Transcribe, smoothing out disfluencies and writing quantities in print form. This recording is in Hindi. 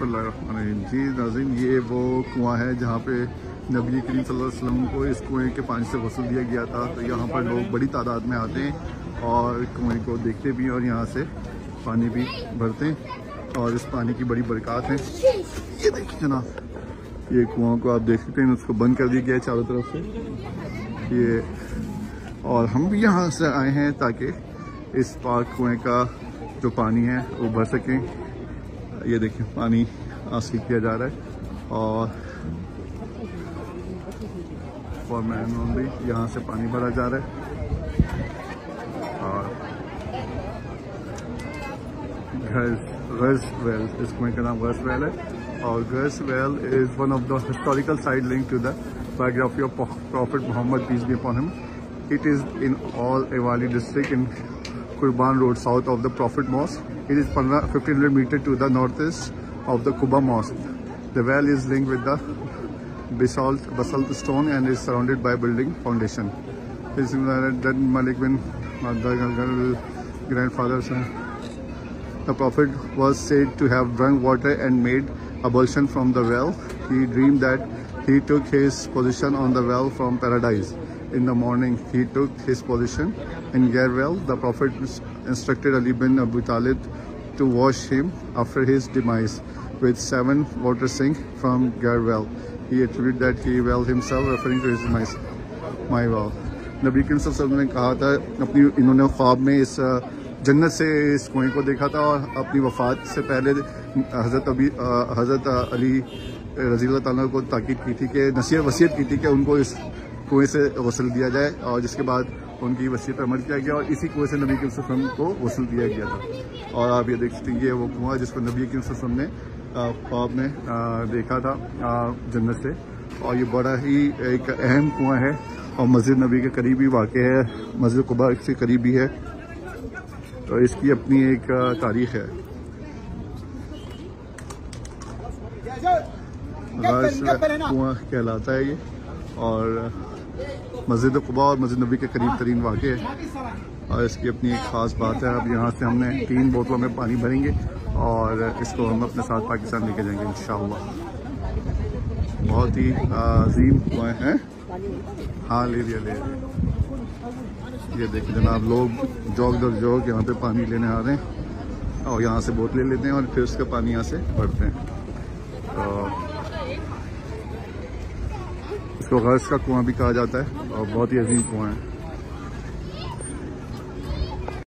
जी नाज़रीन, ये वो कुआं है जहाँ पे नबी करीम सल्लल्लाहु अलैहि वसल्लम को इस कुएं के पानी से गस्ल दिया गया था। तो यहाँ पर लोग बड़ी तादाद में आते हैं और कुएं को देखते भी हैं और यहाँ से पानी भी भरते हैं और इस पानी की बड़ी बरकत है। ये देखिए जनाब, ये कुआं को आप देख सकते हैं, उसको बंद कर दिया गया है चारों तरफ से ये, और हम भी यहाँ से आए हैं ताकि इस पाक कुएं का जो पानी है वो भर सकें। ये देखिए पानी हासिल किया जा रहा है और फॉरमैन भी यहाँ से पानी भरा जा रहा है। और गर्स वेल, इस कुएं का नाम गर्स वेल है और Ghars well is one of the historical site link to the biography of prophet Muhammad peace be upon him. It is in all Awali district in Qurban Road, south of the Prophet Mosque. It is 1500 meters to the northeast of the Quba Mosque. The well is linked with the basalt stone and is surrounded by building foundation. This is that Malik bin grandfather. The Prophet was said to have drunk water and made ablution from the well. He dreamed that he took his position on the well from paradise. In the morning, he took his position in Ger well. The Prophet instructed Ali bin Abi Talib to wash him after his demise with 7 water sink from Ger well. He attributed that he well himself, referring to his demise, my well. नबी करीम सल्लल्लाहु अलैहि वसल्लम ने कहा था, इन्होंने ख्वाब में इस जन्नत से इस कुएं को देखा था और अपनी वफ़ात से पहले हज़रत अली रज़ी अल्लाह ताला को ताकीद की थी कि वसीयत की थी कि उनको इस कुएं से गस्ल दिया जाए, और जिसके बाद उनकी वसीयत पर अमल किया गया और इसी कुएं से नबी करीम सल्लल्लाहु अलैहि वसल्लम को गस्ल दिया गया था। और आप ये देख सकते हैं, ये वो कुआं जिसको नबी करीम सल्लल्लाहु अलैहि वसल्लम ने ख्वाब में देखा था जन्नत से, और ये बड़ा ही एक अहम कुआं है और मस्जिद नबी के करीब ही वाक़ है, मस्जिद कुबा से करीब ही है, तो इसकी अपनी एक तारीख़ है। कुआं कहलाता है ये और मस्जिद कुबा और मस्जिद नबी के करीब तरीन वाक़ है और इसकी अपनी एक ख़ास बात है। अब यहाँ से हमने 3 बोतलों में पानी भरेंगे और इसको हम अपने साथ पाकिस्तान लेके जाएंगे इंशाअल्लाह। बहुत ही अजीम कुएं हैं। हाँ ले लिया। ये देखिए जनाब, लोग जॉग दर जॉग यहाँ पे पानी लेने आ रहे हैं और यहाँ से बोतलें लेते हैं और फिर उसका पानी यहाँ से भरते हैं। तो इसको गर्स का कुआं भी कहा जाता है और बहुत ही अजीम कुआं है।